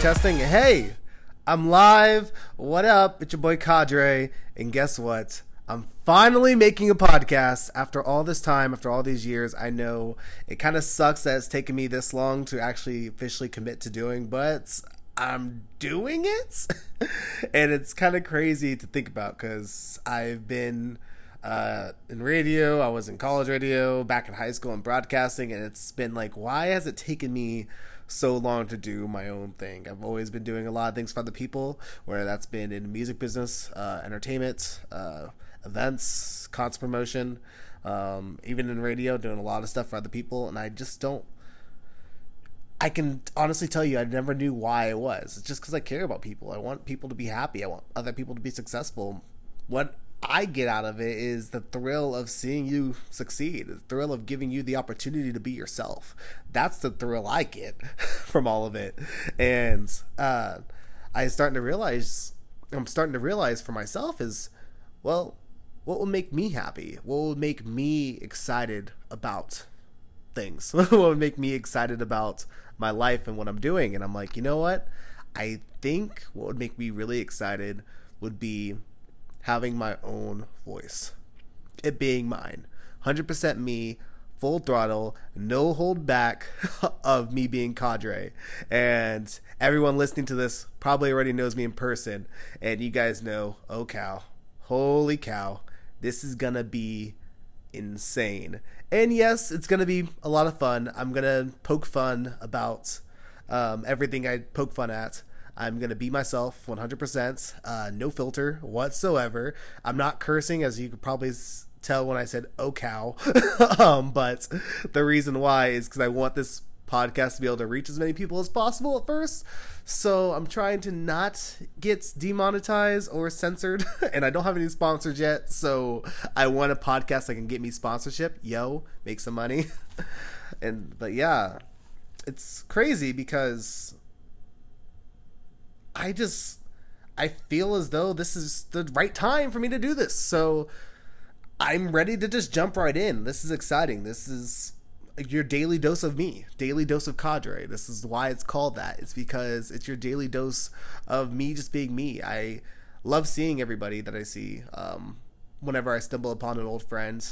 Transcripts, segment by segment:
testing. Hey, I'm live. What up? It's your boy Kadrae. And guess what? I'm finally making a podcast after all this time, after all these years. I know it kind of sucks that it's taken me this long to actually officially commit to doing, but I'm doing it. And it's kind of crazy to think about because I've been in radio. I was in college radio, back in high school in broadcasting, and it's been like, why has it taken me so long to do my own thing? I've always been doing a lot of things for other people, whether that's been in the music business, entertainment, events, concert promotion, even in radio, doing a lot of stuff for other people, and I can honestly tell you I never knew why it was. It's just because I care about people. I want people to be happy. I want other people to be successful. What I get out of it is the thrill of seeing you succeed, the thrill of giving you the opportunity to be yourself. That's the thrill I get from all of it. And I'm starting to realize for myself is, well, what will make me happy? What will make me excited about things? What would make me excited about my life and what I'm doing? And I'm like, you know what? I think what would make me really excited would be having my own voice. It being mine. 100% me, full throttle, no hold back of me being Kadrae. And everyone listening to this probably already knows me in person. And you guys know, oh cow, holy cow, this is gonna be insane. And yes, it's gonna be a lot of fun. I'm gonna poke fun about everything I poke fun at. I'm going to be myself 100%, no filter whatsoever. I'm not cursing, as you could probably tell when I said, oh cow. But the reason why is because I want this podcast to be able to reach as many people as possible at first. So I'm trying to not get demonetized or censored. And I don't have any sponsors yet. So I want a podcast that can get me sponsorship. Yo, make some money. But yeah, it's crazy because I feel as though this is the right time for me to do this. So I'm ready to just jump right in. This is exciting. This is your daily dose of me, daily dose of Kadrae. This is why it's called that. It's because it's your daily dose of me just being me. I love seeing everybody that I see. Whenever I stumble upon an old friend,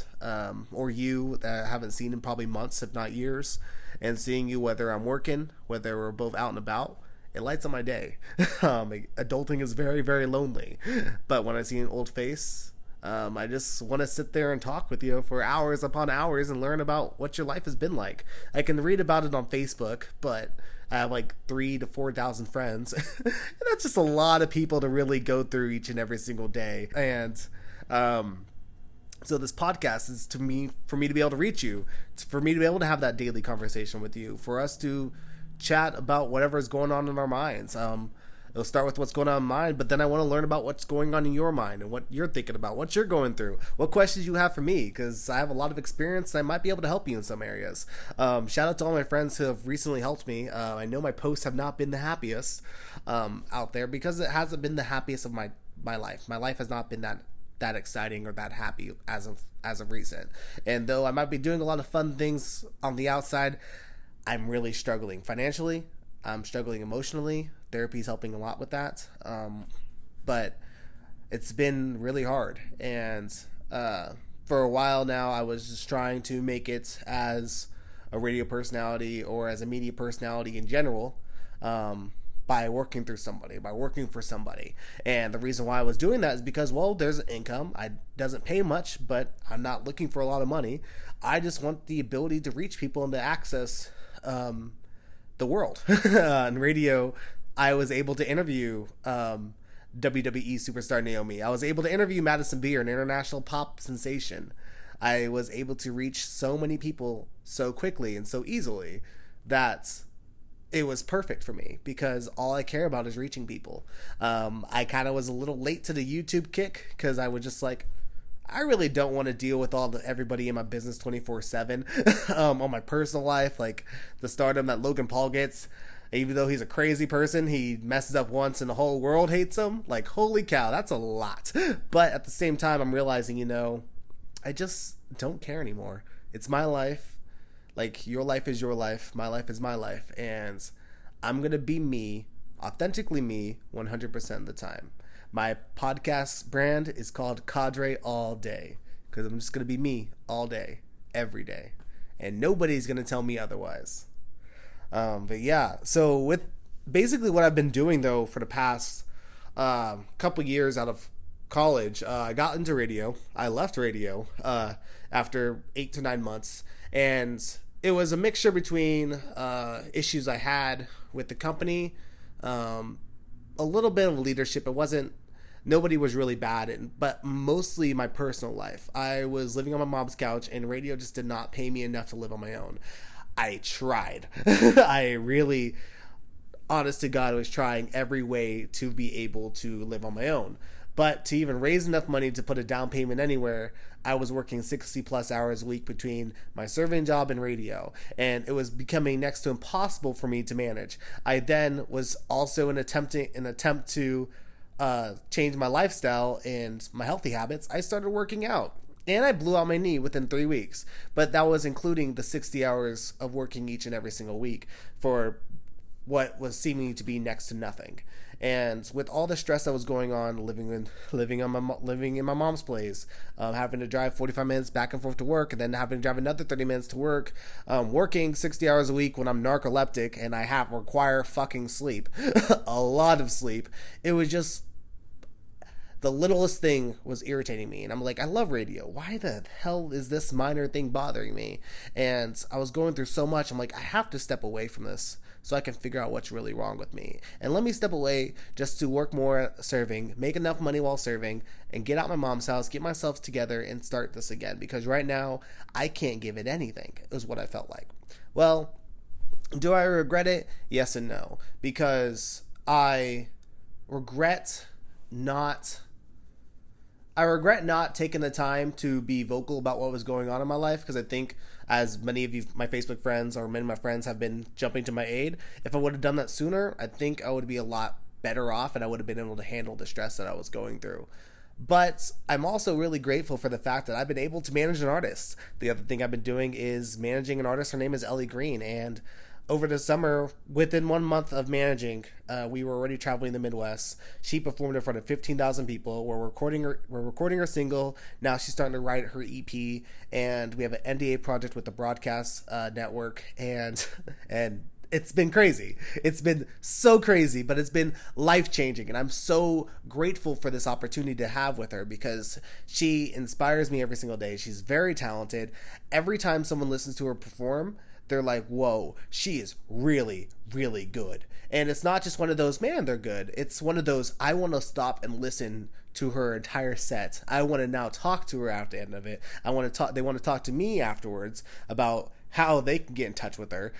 or you that I haven't seen in probably months, if not years, and seeing you, whether I'm working, whether we're both out and about, it lights up my day. Adulting is very, very lonely. But when I see an old face, I just want to sit there and talk with you for hours upon hours and learn about what your life has been like. I can read about it on Facebook, but I have like 3,000 to 4,000 friends. And that's just a lot of people to really go through each and every single day. And so this podcast is for me to be able to reach you, for me to be able to have that daily conversation with you, for us to chat about whatever is going on in our minds. It'll start with what's going on in mine, but then I want to learn about what's going on in your mind and what you're thinking about, what you're going through, what questions you have for me, because I have a lot of experience and I might be able to help you in some areas. Shout out to all my friends who have recently helped me. I know my posts have not been the happiest out there because it hasn't been the happiest of my life. My life has not been that exciting or that happy as of recent. And though I might be doing a lot of fun things on the outside, I'm really struggling financially. I'm struggling emotionally. Therapy is helping a lot with that. But it's been really hard. And for a while now, I was just trying to make it as a radio personality or as a media personality in general, by working for somebody. And the reason why I was doing that is because, well, there's an income. It doesn't pay much, but I'm not looking for a lot of money. I just want the ability to reach people and to access the world. On radio, I was able to interview WWE superstar Naomi. I was able to interview Madison Beer, an international pop sensation. I was able to reach so many people so quickly and so easily that it was perfect for me because all I care about is reaching people. I kind of was a little late to the YouTube kick because I was just like, I really don't want to deal with everybody in my business 24/7 on my personal life, like the stardom that Logan Paul gets. Even though he's a crazy person, he messes up once and the whole world hates him. Like, holy cow, that's a lot. But at the same time, I'm realizing, I just don't care anymore. It's my life. Like, your life is your life. My life is my life. And I'm going to be me authentically me 100% of the time. My podcast brand is called Kadrae All Day, because I'm just going to be me all day, every day. And nobody's going to tell me otherwise. But yeah, so with basically what I've been doing, though, for the past couple years out of college, I got into radio. I left radio after 8 to 9 months. And it was a mixture between issues I had with the company, a little bit of leadership. It wasn't, nobody was really bad, but mostly my personal life. I was living on my mom's couch, and radio just did not pay me enough to live on my own. I tried. I really, honest to God, was trying every way to be able to live on my own. But to even raise enough money to put a down payment anywhere, I was working 60 plus hours a week between my serving job and radio, and it was becoming next to impossible for me to manage. I then was also in an attempt to change my lifestyle and my healthy habits. I started working out, and I blew out my knee within 3 weeks, but that was including the 60 hours of working each and every single week for what was seeming to be next to nothing. And with all the stress that was going on, living in my mom's place, having to drive 45 minutes back and forth to work, and then having to drive another 30 minutes to work, working 60 hours a week when I'm narcoleptic and I require fucking sleep, a lot of sleep. It was just, the littlest thing was irritating me. And I'm like, I love radio. Why the hell is this minor thing bothering me? And I was going through so much. I'm like, I have to step away from this so I can figure out what's really wrong with me. And let me step away just to work more serving, make enough money while serving, and get out my mom's house, get myself together, and start this again. Because right now, I can't give it anything, is what I felt like. Well, do I regret it? Yes and no. Because I regret not taking the time to be vocal about what was going on in my life, because I think, as many of you, my Facebook friends, or many of my friends have been jumping to my aid, if I would have done that sooner, I think I would be a lot better off, and I would have been able to handle the stress that I was going through. But I'm also really grateful for the fact that I've been able to manage an artist. The other thing I've been doing is managing an artist. Her name is Ellie Green, and over the summer, within 1 month of managing, we were already traveling the Midwest. She performed in front of 15,000 people. We're recording her single. Now she's starting to write her EP, and we have an NDA project with the broadcast network, and it's been crazy. It's been so crazy, but it's been life-changing, and I'm so grateful for this opportunity to have with her, because she inspires me every single day. She's very talented. Every time someone listens to her perform, they're like, whoa, she is really, really good. And it's not just one of those, man, they're good. It's one of those, I want to stop and listen to her entire set. I want to now talk to her after the end of it. They want to talk to me afterwards about how they can get in touch with her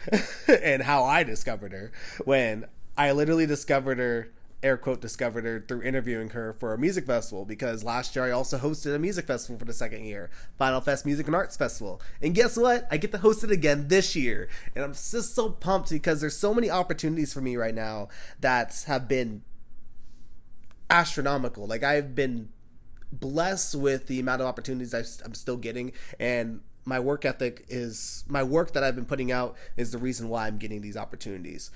and how I discovered her, when I literally discovered her, air quote, discovered her through interviewing her for a music festival, because last year I also hosted a music festival for the second year, Final Fest Music and Arts Festival. And guess what? I get to host it again this year. And I'm just so pumped, because there's so many opportunities for me right now that have been astronomical. Like, I've been blessed with the amount of opportunities I'm still getting, and my work ethic is, my work that I've been putting out is the reason why I'm getting these opportunities.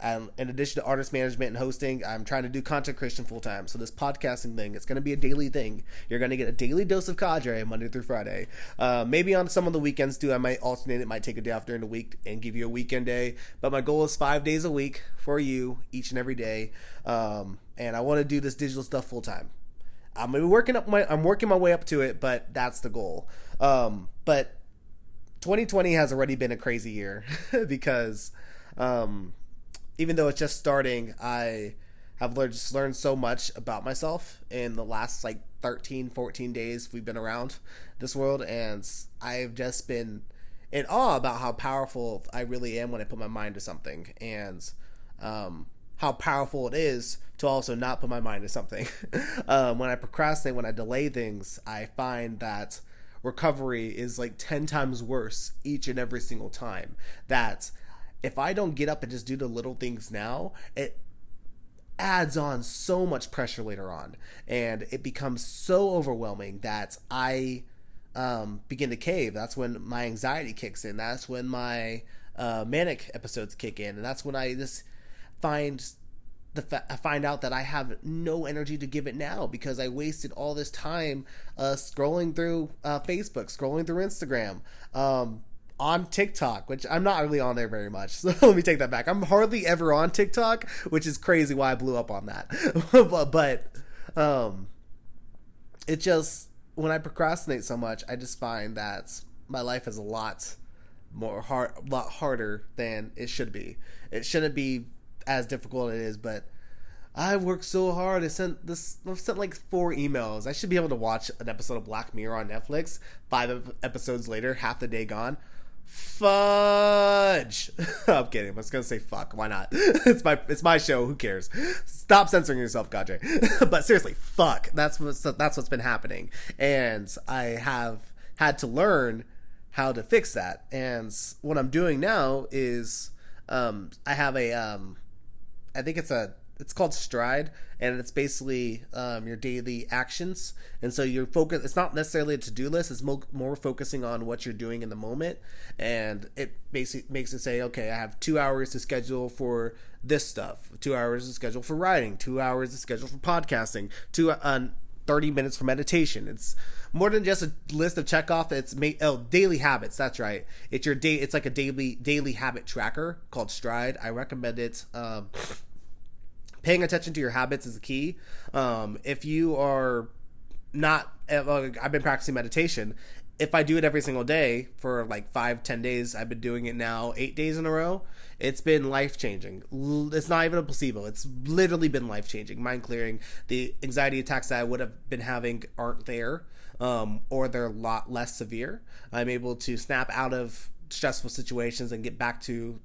And in addition to artist management and hosting, I'm trying to do content creation full time. So this podcasting thing, it's going to be a daily thing. You're going to get a daily dose of Kadrae Monday through Friday. Maybe on some of the weekends too. I might alternate it, might take a day off during the week and give you a weekend day. But my goal is 5 days a week for you, each and every day. And I want to do this digital stuff full time. I'm working my way up to it, but that's the goal. But 2020 has already been a crazy year because even though it's just starting, I have learned so much about myself in the last 13, 14 days we've been around this world, and I've just been in awe about how powerful I really am when I put my mind to something, and how powerful it is to also not put my mind to something. When I procrastinate, when I delay things, I find that recovery is 10 times worse each and every single time. That if I don't get up and just do the little things now, it adds on so much pressure later on, and it becomes so overwhelming that I begin to cave. That's when my anxiety kicks in. That's when my manic episodes kick in, and that's when I just find I find out that I have no energy to give it now because I wasted all this time scrolling through Facebook, scrolling through Instagram, on TikTok, which I'm not really on there very much. So let me take that back. I'm hardly ever on TikTok, which is crazy why I blew up on that. but it just, when I procrastinate so much, I just find that my life is a lot harder than it should be. It shouldn't be as difficult as it is, but I worked so hard. I've sent like 4 emails. I should be able to watch an episode of Black Mirror on Netflix. 5 episodes later, half the day gone. Fudge. I'm kidding. I was gonna say fuck. Why not? It's my show. Who cares? Stop censoring yourself, Kadrae. But seriously, fuck. That's what's been happening, and I have had to learn how to fix that. And what I'm doing now is I have I think it's called Stride, and it's basically your daily actions. And so you're focused. It's not necessarily a to-do list. It's more focusing on what you're doing in the moment, and it basically makes it say, okay, I have 2 hours to schedule for this stuff, 2 hours to schedule for writing, 2 hours to schedule for podcasting, 30 minutes for meditation. It's more than just a list of check off. It's daily habits. That's right. It's your day. It's like a daily habit tracker called Stride. I recommend it. Paying attention to your habits is the key. If you are not, I've been practicing meditation. If I do it every single day for like 5-10 days, I've been doing it now 8 days in a row. It's been life-changing. It's not even a placebo. It's literally been life-changing, mind-clearing. The anxiety attacks that I would have been having aren't there, or they're a lot less severe. I'm able to snap out of stressful situations and get back to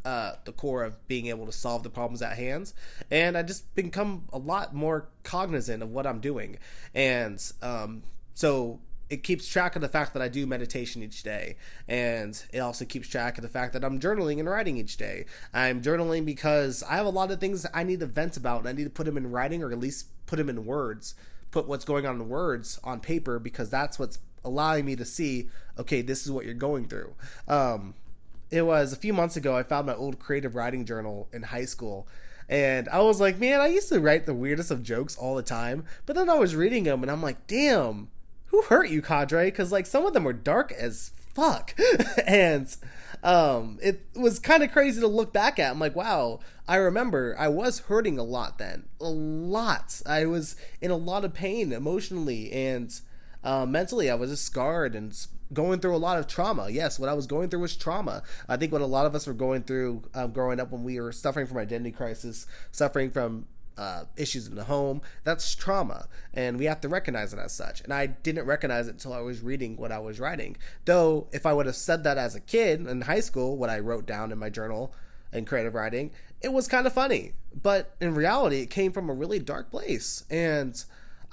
the core of being able to solve the problems at hand. And I just become a lot more cognizant of what I'm doing. And so it keeps track of the fact that I do meditation each day. And it also keeps track of the fact that I'm journaling and writing each day. I'm journaling because I have a lot of things I need to vent about, and I need to put them in writing, or at least put them in words, put what's going on in words on paper, because that's what's allowing me to see, okay, this is what you're going through. It was a few months ago, I found my old creative writing journal in high school, and I was like, man, I used to write the weirdest of jokes all the time, but then I was reading them and I'm like, damn, who hurt you, Kadrae? Because like some of them were dark as fuck. And it was kind of crazy to look back at. I'm like, wow, I remember I was hurting a lot then. A lot. I was in a lot of pain emotionally and mentally. I was just scarred and going through a lot of trauma. Yes, what I was going through was trauma. I think what a lot of us were going through growing up, when we were suffering from identity crisis, suffering from issues in the home, that's trauma, and we have to recognize it as such. And I didn't recognize it until I was reading what I was writing. Though if I would have said that as a kid in high school, what I wrote down in my journal in creative writing, it was kind of funny, but in reality it came from a really dark place. And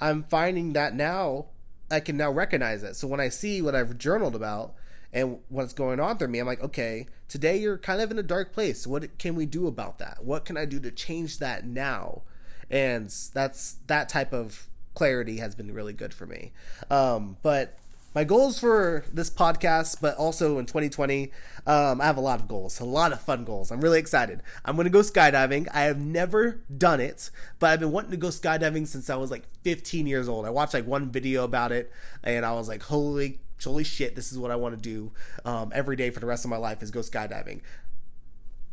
I'm finding that now I can now recognize it. So when I see what I've journaled about and what's going on through me, I'm like, okay, today you're kind of in a dark place. What can we do about that? What can I do to change that now? And that type of clarity has been really good for me. But my goals for this podcast, but also in 2020, I have a lot of goals, a lot of fun goals. I'm really excited. I'm going to go skydiving. I have never done it, but I've been wanting to go skydiving since I was like 15 years old. I watched like one video about it, and I was like, holy shit, this is what I want to do every day for the rest of my life, is go skydiving.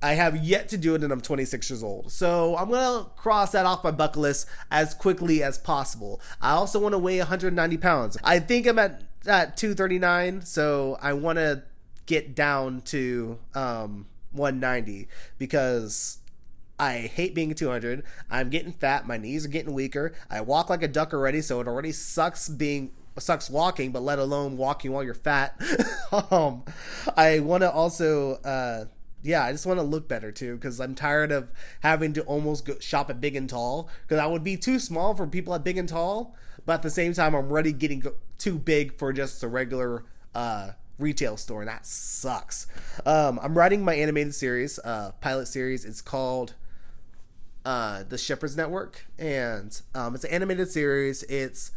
I have yet to do it, and I'm 26 years old. So I'm going to cross that off my bucket list as quickly as possible. I also want to weigh 190 pounds. I think I'm at 239, so I want to get down to 190 because I hate being 200. I'm getting fat. My knees are getting weaker. I walk like a duck already, so it already sucks walking, but let alone walking while you're fat. I want to also... I just want to look better too, because I'm tired of having to almost go shop at Big and Tall, because I would be too small for people at Big and Tall, but at the same time I'm already getting too big for just a regular retail store, and that sucks. I'm writing my animated series, pilot series. It's called The Shippers Network, and it's an animated series. It's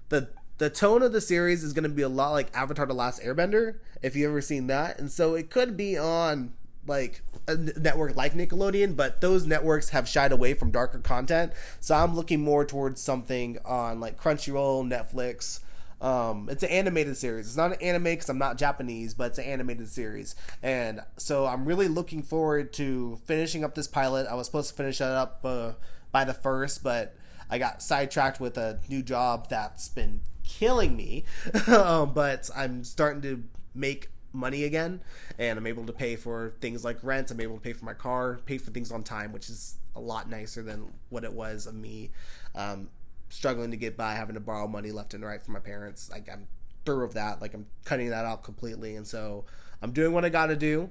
the tone of the series is going to be a lot like Avatar: The Last Airbender, if you've ever seen that, and so it could be on like a network like Nickelodeon, but those networks have shied away from darker content. So I'm looking more towards something on like Crunchyroll, Netflix. It's an animated series. It's not an anime because I'm not Japanese, but it's an animated series. And so I'm really looking forward to finishing up this pilot. I was supposed to finish it up by the 1st, but I got sidetracked with a new job that's been killing me. But I'm starting to make money again, and I'm able to pay for things like rent. I'm able to pay for my car, pay for things on time, which is a lot nicer than what it was of me struggling to get by, having to borrow money left and right from my parents. Like, I'm through with that. Like, I'm cutting that out completely, and so I'm doing what I gotta do.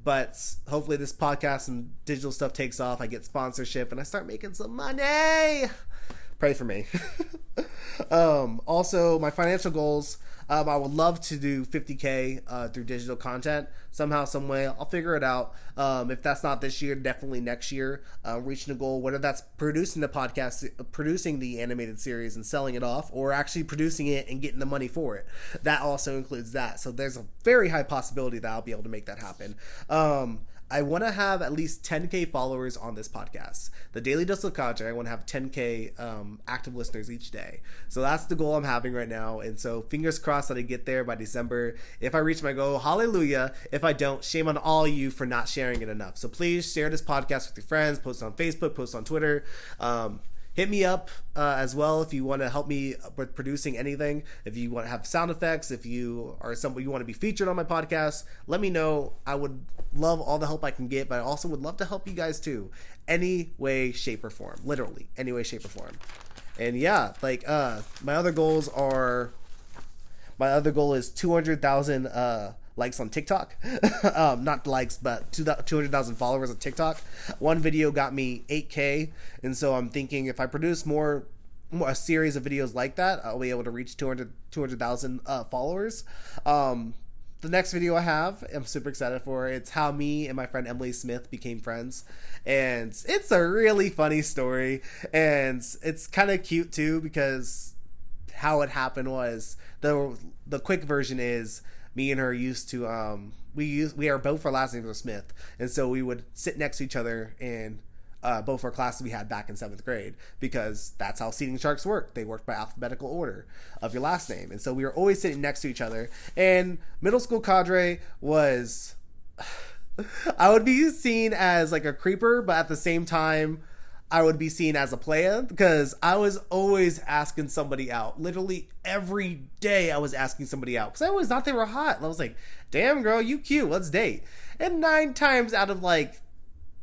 But hopefully this podcast and digital stuff takes off. I get sponsorship and I start making some money. Pray for me. Also, my financial goals. I would love to do 50K through digital content somehow, some way. I'll figure it out. If that's not this year, definitely next year. Reaching a goal, whether that's producing the podcast, producing the animated series and selling it off, or actually producing it and getting the money for it. That also includes that. So there's a very high possibility that I'll be able to make that happen. I want to have at least 10K followers on this podcast. The Daily Dose of Kadrae, I want to have 10K active listeners each day. So that's the goal I'm having right now. And so fingers crossed that I get there by December. If I reach my goal, hallelujah. If I don't, shame on all you for not sharing it enough. So please share this podcast with your friends, post on Facebook, post on Twitter. Hit me up as well if you want to help me with producing anything. If you want to have sound effects, if you are somebody you want to be featured on my podcast, let me know. I would love all the help I can get, but I also would love to help you guys too. Any way, shape, or form. Literally, any way, shape, or form. And yeah, like my other goal is 200,000 likes on TikTok. Not likes, but 200,000 followers on TikTok. One video got me 8K, and so I'm thinking if I produce a series of videos like that, I'll be able to reach 200,000 followers. The next video I have, I'm super excited for. It's how me and my friend Emily Smith became friends, and it's a really funny story, and it's kind of cute too because how it happened was the quick version is me and her used to we are both our last names were Smith, and so we would sit next to each other in both our classes we had back in 7th grade, because that's how seating charts work. They work by alphabetical order of your last name, and so we were always sitting next to each other. And middle school Kadrae was I would be seen as like a creeper, but at the same time I would be seen as a player because I was always asking somebody out. Literally every day I was asking somebody out because I always thought they were hot. And I was like, damn girl, you cute, let's date. And 9 times out of like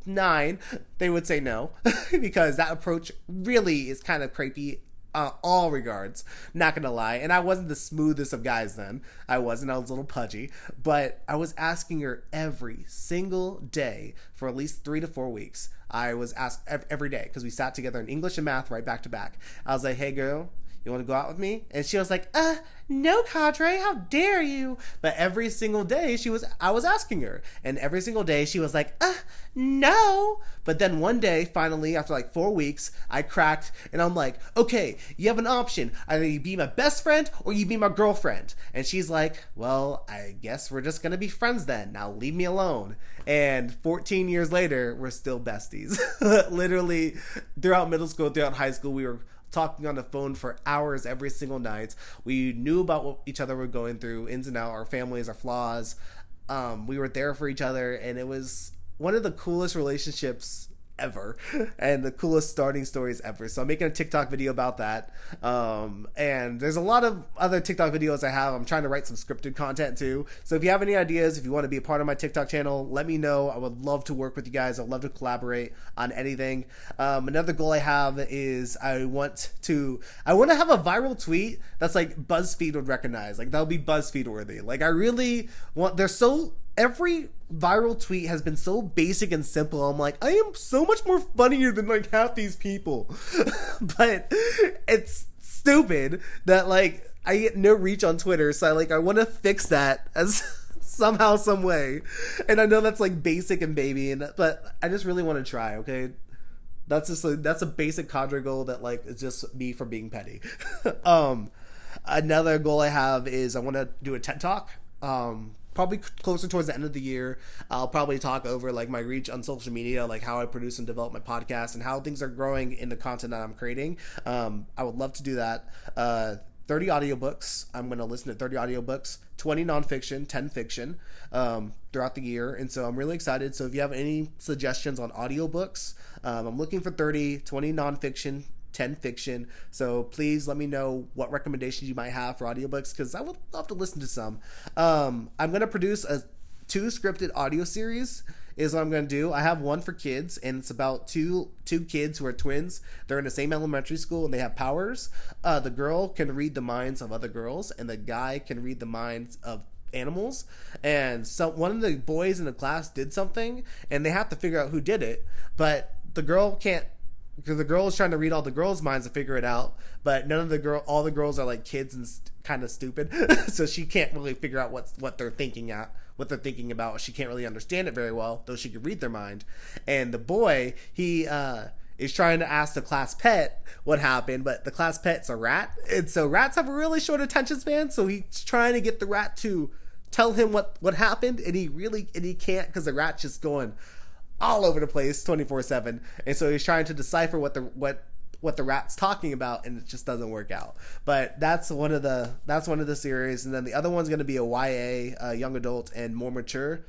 9, they would say no because that approach really is kind of creepy. All regards, not gonna lie. And I wasn't the smoothest of guys then. I was a little pudgy, but I was asking her every single day for at least 3 to 4 weeks. I was asked every day because we sat together in English and math right back to back. I was like, hey girl, you want to go out with me? And she was like, no, Kadrae, how dare you? But every single day I was asking her, and every single day she was like, no. But then one day, finally, after like 4 weeks, I cracked, and I'm like, okay, you have an option. Either you be my best friend or you be my girlfriend. And she's like, well, I guess we're just gonna be friends then. Now leave me alone. And 14 years later, we're still besties. Literally, throughout middle school, throughout high school, we were talking on the phone for hours every single night. We knew about what each other were going through, ins and out, our families, our flaws. We were there for each other, and it was one of the coolest relationships ever and the coolest starting stories ever. So I'm making a TikTok video about that. And there's a lot of other TikTok videos I have. I'm trying to write some scripted content too. So if you have any ideas, if you want to be a part of my TikTok channel, let me know. I would love to work with you guys. I'd love to collaborate on anything. Another goal I have is I want to have a viral tweet that's like BuzzFeed would recognize. Like that would be BuzzFeed worthy. Like I really want, every viral tweet has been so basic and simple. I'm like, I am so much more funnier than like half these people. But it's stupid that like I get no reach on Twitter. So I want to fix that as somehow, some way. And I know that's like basic and baby, but I just really want to try. Okay. That's a basic cadre goal that like is just me for being petty. Another goal I have is I want to do a TED Talk. probably closer towards the end of the year, I'll probably talk over like my reach on social media, like how I produce and develop my podcast and how things are growing in the content that I'm creating. I would love to do that. 30 audiobooks. I'm going to listen to 30 audiobooks, 20 nonfiction, 10 fiction throughout the year. And so I'm really excited. So if you have any suggestions on audiobooks, I'm looking for 30, 20 nonfiction, 10 fiction. So please let me know what recommendations you might have for audiobooks, because I would love to listen to some. I'm going to produce two scripted audio series is what I'm going to do. I have one for kids, and it's about two kids who are twins. They're in the same elementary school, and they have powers. The girl can read the minds of other girls, and the guy can read the minds of animals. And so one of the boys in the class did something, and they have to figure out who did it, but the girl can't, because the girl is trying to read all the girls' minds to figure it out, but all the girls are like kids and kind of stupid, so she can't really figure out what they're thinking about. She can't really understand it very well, though she can read their mind. And the boy, he is trying to ask the class pet what happened, but the class pet's a rat, and so rats have a really short attention span. So he's trying to get the rat to tell him what happened, and he can't, because the rat's just going all over the place 24/7, and so he's trying to decipher what the rat's talking about, and it just doesn't work out. But that's one of the series, and then the other one's going to be a YA, young adult and more mature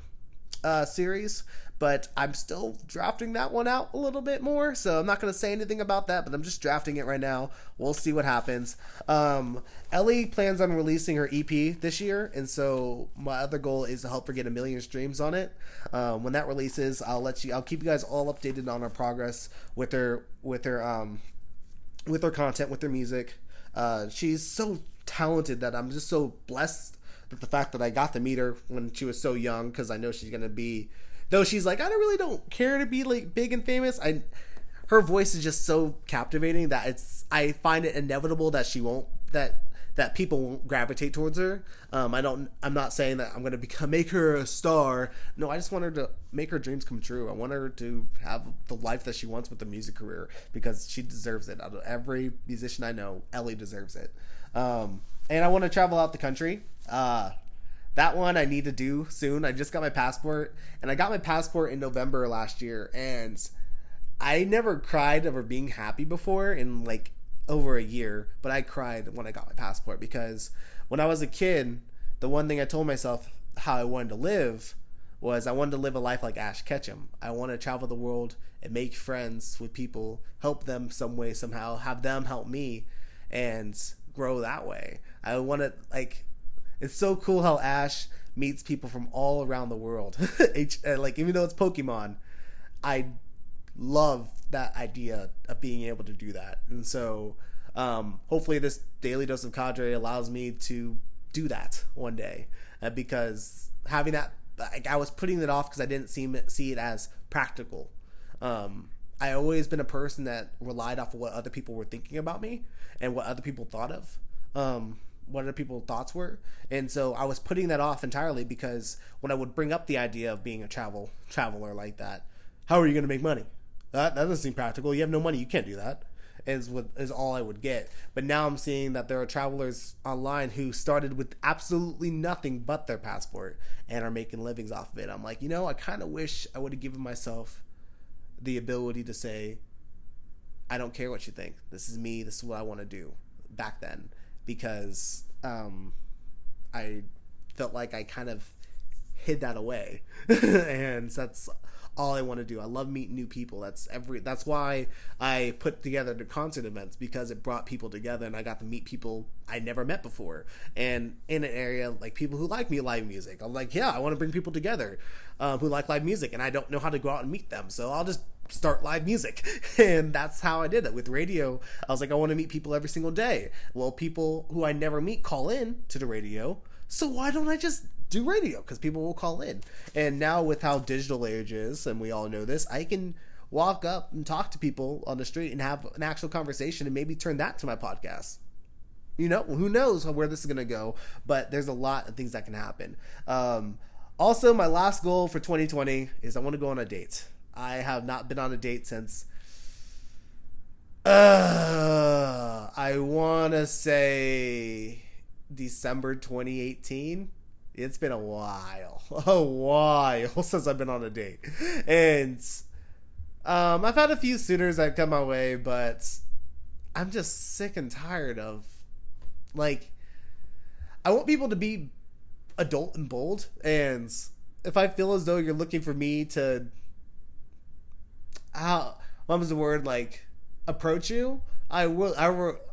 series. But I'm still drafting that one out a little bit more, so I'm not going to say anything about that, but I'm just drafting it right now. We'll see what happens. Ellie plans on releasing her EP this year, and so my other goal is to help her get 1 million streams on it. When that releases, I'll keep you guys all updated on our progress with her content, with her music. She's so talented that I'm just so blessed that the fact that I got to meet her when she was so young, because I know she's going to be, though she's like, I don't care to be like big and famous, her voice is just so captivating that I find it inevitable that she won't, that people won't gravitate towards her. I'm not saying that I'm going to make her a star. No, I just want her to make her dreams come true. I want her to have the life that she wants with the music career, because she deserves it. Out of every musician I know, Ellie deserves it. And I want to travel out the country. That one I need to do soon. I just got my passport, and I got my passport in November last year, and I never cried over being happy before in like over a year, but I cried when I got my passport, because when I was a kid, the one thing I told myself how I wanted to live was I wanted to live a life like Ash Ketchum. I want to travel the world and make friends with people, help them some way, somehow, have them help me, and grow that way. I want to, like, it's so cool how Ash meets people from all around the world. Like, even though it's Pokemon, I love that idea of being able to do that. And so hopefully this daily dose of Kadrae allows me to do that one day, because having that, like, I was putting it off because I didn't see it as practical. I always been a person that relied off of what other people were thinking about me and what other people thought of, what other people's thoughts were. And so I was putting that off entirely, because when I would bring up the idea of being a traveler like that, how are you going to make money? That doesn't seem practical. You have no money. You can't do that. Is all I would get. But now I'm seeing that there are travelers online who started with absolutely nothing but their passport and are making livings off of it. I'm like, I kind of wish I would have given myself the ability to say, I don't care what you think. This is me. This is what I want to do back then. Because I felt like I kind of hid that away. And that's all I want to do. I love meeting new people. That's why I put together the concert events, because it brought people together, and I got to meet people I never met before, and in an area like people who like live music. I'm like, yeah, I want to bring people together who like live music, and I don't know how to go out and meet them, so I'll just start live music. And that's how I did it with radio. I was like, I want to meet people every single day. Well, people who I never meet call in to the radio, so why don't I just do radio? Because people will call in. And now with how digital age is, and we all know this, I can walk up and talk to people on the street and have an actual conversation and maybe turn that to my podcast. Who knows where this is going to go, but there's a lot of things that can happen. Also, my last goal for 2020 is I want to go on a date. I have not been on a date since I want to say December 2018. It's been a while since I've been on a date, and I've had a few suitors that come my way, but I'm just sick and tired of, like, I want people to be adult and bold, and if I feel as though you're looking for me to, what was the word, like, approach you, if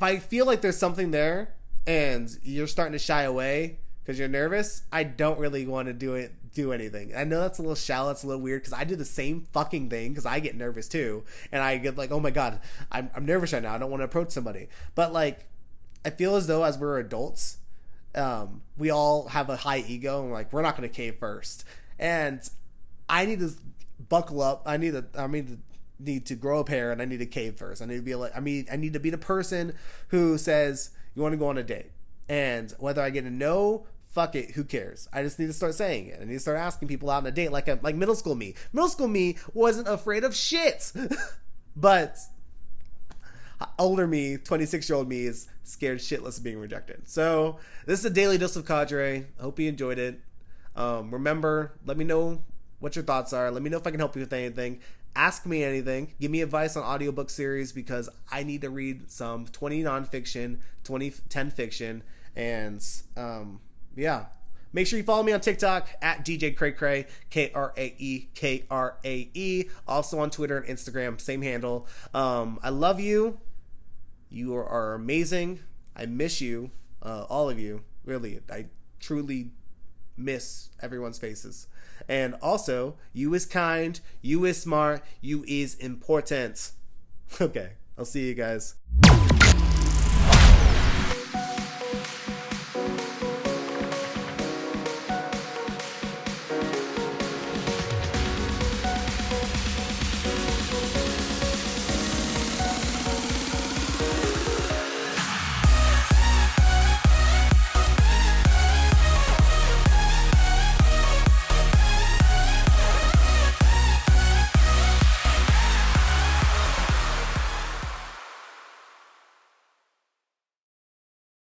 I feel like there's something there and you're starting to shy away because you're nervous, I don't really want to do anything. I know that's a little shallow, it's a little weird, because I do the same fucking thing, because I get nervous too, and I get like, oh my god, I'm nervous right now, I don't want to approach somebody. But like, I feel as though as we're adults, we all have a high ego, and like, we're not going to cave first, and I need to buckle up. I need to grow a pair, and I need to cave first. I need to be like, I need to be the person who says, you want to go on a date, and whether I get a no, fuck it, who cares? I just need to start saying it. I need to start asking people out on a date, like middle school me. Middle school me wasn't afraid of shit, but older me, 26-year-old me, is scared shitless of being rejected. So this is a daily dose of Kadrae. I hope you enjoyed it. Remember, let me know what your thoughts are. Let me know if I can help you with anything. Ask me anything. Give me advice on audiobook series, because I need to read some 20 nonfiction, 10 fiction, and yeah. Make sure you follow me on TikTok at DJ Cray, Krae. Also on Twitter and Instagram, same handle. I love you. You are amazing. I miss you, all of you. Really, I truly miss everyone's faces. And also, you is kind, you is smart, you is important. Okay, I'll see you guys.